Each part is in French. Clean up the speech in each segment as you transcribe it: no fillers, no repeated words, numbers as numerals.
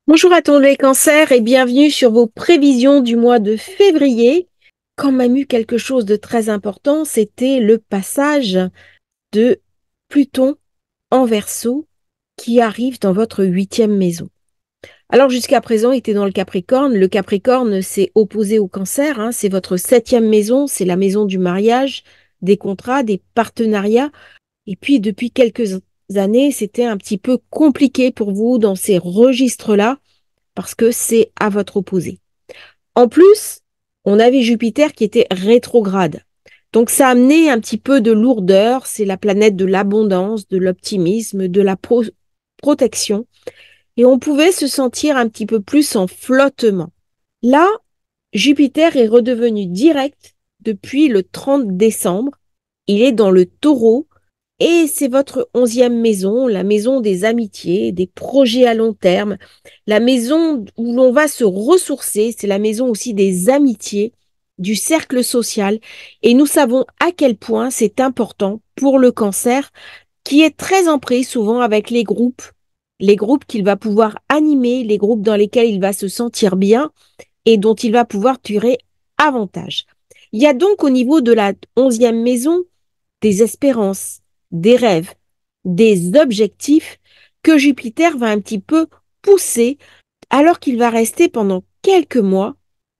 Bonjour à tous les cancers et bienvenue sur vos prévisions du mois de février. Quand même eu quelque chose de très important, c'était le passage de Pluton en Verseau qui arrive dans votre huitième maison. Alors jusqu'à présent, il était dans le Capricorne. Le Capricorne, c'est opposé au Cancer, hein. C'est votre septième maison, c'est la maison du mariage, des contrats, des partenariats. Et puis depuis quelques années, c'était un petit peu compliqué pour vous dans ces registres-là parce que c'est à votre opposé. En plus, on avait Jupiter qui était rétrograde. Donc ça a amené un petit peu de lourdeur. C'est la planète de l'abondance, de l'optimisme, de la protection. Et on pouvait se sentir un petit peu plus en flottement. Là, Jupiter est redevenu direct depuis le 30 décembre. Il est dans le taureau et c'est votre onzième maison, la maison des amitiés, des projets à long terme, la maison où l'on va se ressourcer, c'est la maison aussi des amitiés, du cercle social. Et nous savons à quel point c'est important pour le cancer, qui est très en prise souvent avec les groupes qu'il va pouvoir animer, les groupes dans lesquels il va se sentir bien et dont il va pouvoir tirer avantage. Il y a donc au niveau de la onzième maison des espérances, des rêves, des objectifs que Jupiter va un petit peu pousser alors qu'il va rester pendant quelques mois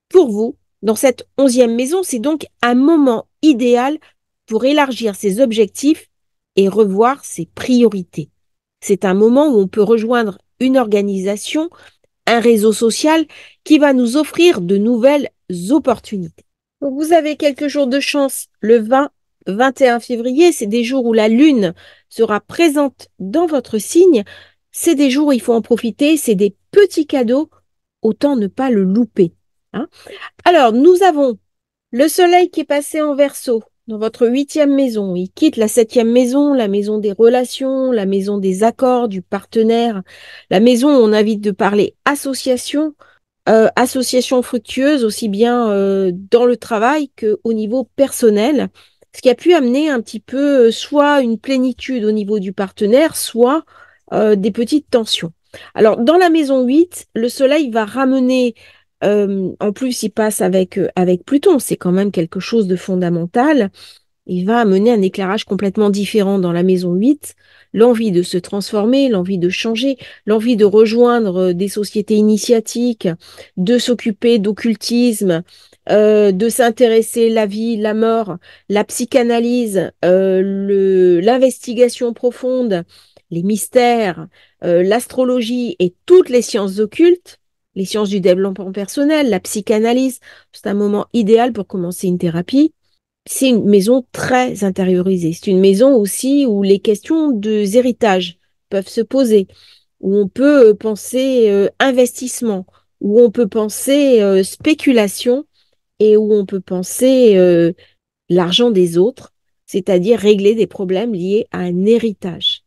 pour vous dans cette onzième maison. C'est donc un moment idéal pour élargir ses objectifs et revoir ses priorités. C'est un moment où on peut rejoindre une organisation, un réseau social qui va nous offrir de nouvelles opportunités. Donc vous avez quelques jours de chance le 20, 21 février, c'est des jours où la Lune sera présente dans votre signe. C'est des jours où il faut en profiter, c'est des petits cadeaux, autant ne pas le louper, hein. Alors, nous avons le Soleil qui est passé en Verseau dans votre huitième maison. Il quitte la septième maison, la maison des relations, la maison des accords, du partenaire, la maison où on invite de parler association, association fructueuse, aussi bien dans le travail qu'au niveau personnel, ce qui a pu amener un petit peu soit une plénitude au niveau du partenaire, soit des petites tensions. Alors, dans la maison 8, le Soleil va ramener, en plus, il passe avec Pluton, c'est quand même quelque chose de fondamental. Il va amener un éclairage complètement différent dans la maison 8, l'envie de se transformer, l'envie de changer, l'envie de rejoindre des sociétés initiatiques, de s'occuper d'occultisme, de s'intéresser à la vie, la mort, la psychanalyse, l'investigation profonde, les mystères, l'astrologie et toutes les sciences occultes, les sciences du développement personnel, la psychanalyse. C'est un moment idéal pour commencer une thérapie. C'est une maison très intériorisée. C'est une maison aussi où les questions de héritage peuvent se poser, où on peut penser investissement, où on peut penser spéculation et où on peut penser l'argent des autres, c'est-à-dire régler des problèmes liés à un héritage.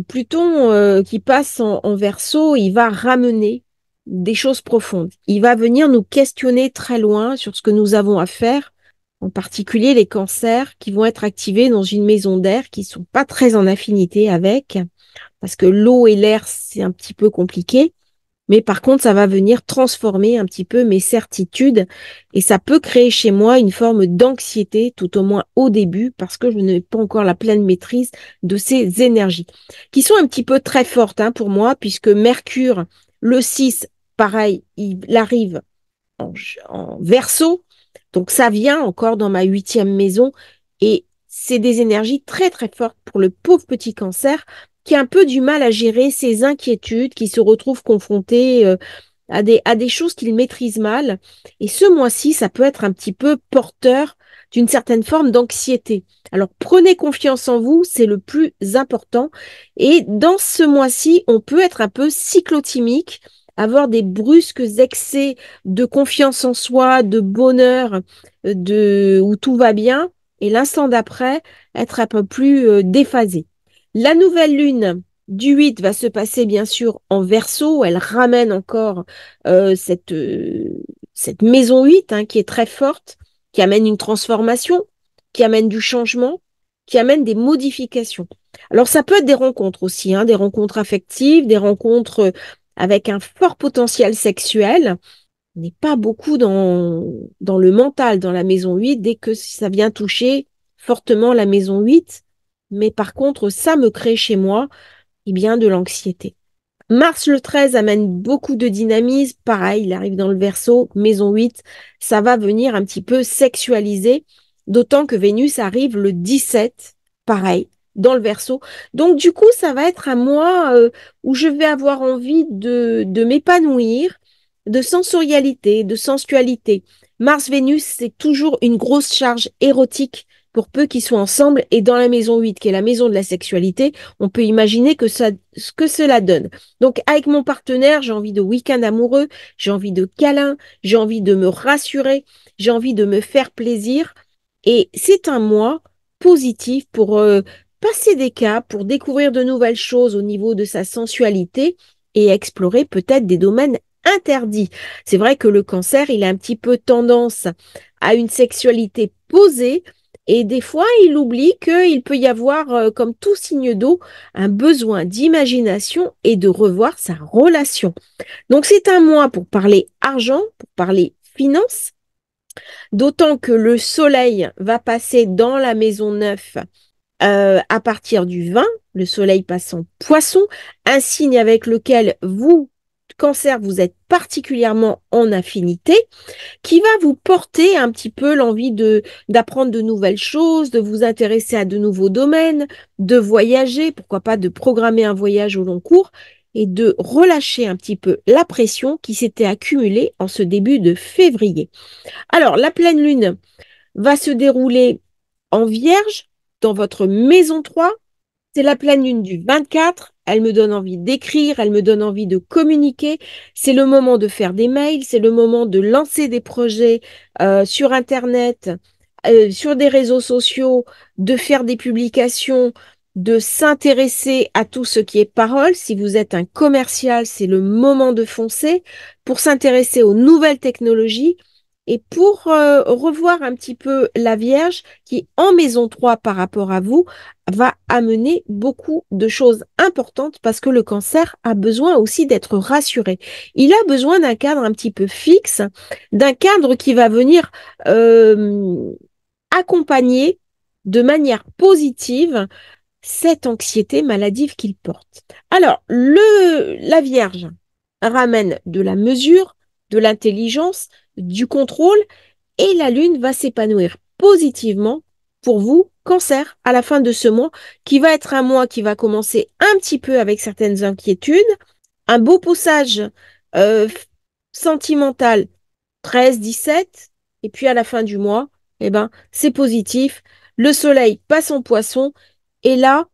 Pluton qui passe en Verseau, il va ramener des choses profondes. Il va venir nous questionner très loin sur ce que nous avons à faire, en particulier les cancers qui vont être activés dans une maison d'air qui sont pas très en affinité avec, parce que l'eau et l'air, c'est un petit peu compliqué. Mais par contre, ça va venir transformer un petit peu mes certitudes et ça peut créer chez moi une forme d'anxiété, tout au moins au début, parce que je n'ai pas encore la pleine maîtrise de ces énergies, qui sont un petit peu très fortes pour moi, puisque Mercure, le 6, pareil, il arrive en Verseau, donc ça vient encore dans ma huitième maison et c'est des énergies très très fortes pour le pauvre petit cancer qui a un peu du mal à gérer ses inquiétudes, qui se retrouve confronté à des choses qu'il maîtrise mal. Et ce mois-ci, ça peut être un petit peu porteur d'une certaine forme d'anxiété. Alors prenez confiance en vous, c'est le plus important. Et dans ce mois-ci, on peut être un peu cyclotimique, avoir des brusques excès de confiance en soi, de bonheur, où tout va bien, et l'instant d'après, être un peu plus déphasé. La nouvelle lune du 8 va se passer bien sûr en Verseau. Elle ramène encore cette maison 8 qui est très forte, qui amène une transformation, qui amène du changement, qui amène des modifications. Alors ça peut être des rencontres aussi, des rencontres affectives, des rencontres avec un fort potentiel sexuel. On n'est pas beaucoup dans le mental, dans la maison 8, dès que ça vient toucher fortement la maison 8. Mais par contre, ça me crée chez moi, eh bien, de l'anxiété. Mars le 13 amène beaucoup de dynamisme. Pareil, il arrive dans le Verseau, maison 8. Ça va venir un petit peu sexualiser, d'autant que Vénus arrive le 17, pareil, dans le Verseau. Donc, du coup, ça va être un mois où je vais avoir envie de m'épanouir, de sensorialité, de sensualité. Mars-Vénus, c'est toujours une grosse charge érotique pour peu qu'ils soient ensemble. Et dans la maison 8, qui est la maison de la sexualité, on peut imaginer ce que cela donne. Donc, avec mon partenaire, j'ai envie de week-end amoureux, j'ai envie de câlins, j'ai envie de me rassurer, j'ai envie de me faire plaisir. Et c'est un mois positif pour passer des caps, pour découvrir de nouvelles choses au niveau de sa sensualité et explorer peut-être des domaines interdits. C'est vrai que le cancer, il a un petit peu tendance à une sexualité posée et des fois, il oublie qu'il peut y avoir, comme tout signe d'eau, un besoin d'imagination et de revoir sa relation. Donc, c'est un mois pour parler argent, pour parler finance, d'autant que le soleil va passer dans la maison 9 à partir du 20. Le soleil passe en poisson, un signe avec lequel vous, cancer, vous êtes particulièrement en affinité, qui va vous porter un petit peu l'envie d'apprendre de nouvelles choses, de vous intéresser à de nouveaux domaines, de voyager, pourquoi pas de programmer un voyage au long cours et de relâcher un petit peu la pression qui s'était accumulée en ce début de février. Alors, la pleine lune va se dérouler en Vierge dans votre maison 3. C'est la pleine lune du 24. Elle me donne envie d'écrire, elle me donne envie de communiquer. C'est le moment de faire des mails, c'est le moment de lancer des projets sur Internet, sur des réseaux sociaux, de faire des publications, de s'intéresser à tout ce qui est parole. Si vous êtes un commercial, c'est le moment de foncer pour s'intéresser aux nouvelles technologies et pour revoir un petit peu la Vierge qui, en maison 3 par rapport à vous, va amener beaucoup de choses importantes parce que le cancer a besoin aussi d'être rassuré. Il a besoin d'un cadre un petit peu fixe, d'un cadre qui va venir accompagner de manière positive cette anxiété maladive qu'il porte. Alors, la Vierge ramène de la mesure, de l'intelligence, du contrôle et la Lune va s'épanouir positivement pour vous, cancer, à la fin de ce mois, qui va être un mois qui va commencer un petit peu avec certaines inquiétudes, un beau poussage euh, sentimental 13, 17, et puis à la fin du mois, eh ben, c'est positif, le soleil passe en poisson, et là,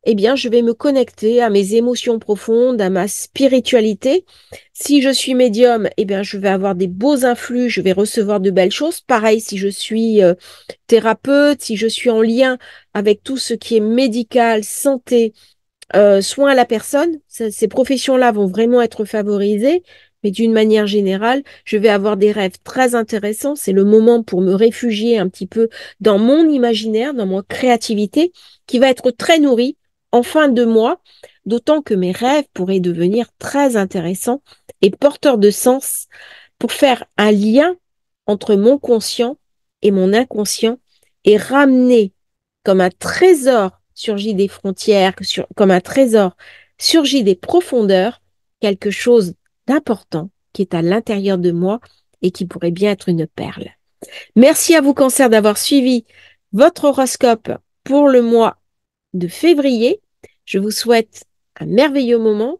eh bien, je vais me connecter à mes émotions profondes, à ma spiritualité. Si je suis médium, eh bien, je vais avoir des beaux influx, je vais recevoir de belles choses. Pareil, si je suis thérapeute, si je suis en lien avec tout ce qui est médical, santé, soins à la personne, ces professions-là vont vraiment être favorisées. Mais d'une manière générale, je vais avoir des rêves très intéressants. C'est le moment pour me réfugier un petit peu dans mon imaginaire, dans ma créativité, qui va être très nourrie en fin de mois, d'autant que mes rêves pourraient devenir très intéressants et porteurs de sens pour faire un lien entre mon conscient et mon inconscient et ramener comme un trésor surgit des frontières, comme un trésor surgit des profondeurs, quelque chose d'important qui est à l'intérieur de moi et qui pourrait bien être une perle. Merci à vous, Cancer, d'avoir suivi votre horoscope pour le mois de février. Je vous souhaite un merveilleux moment.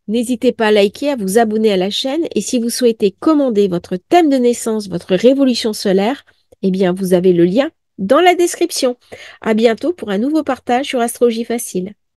N'hésitez pas à liker, à vous abonner à la chaîne et si vous souhaitez commander votre thème de naissance, votre révolution solaire, eh bien, vous avez le lien dans la description. À bientôt pour un nouveau partage sur Astrologie Facile.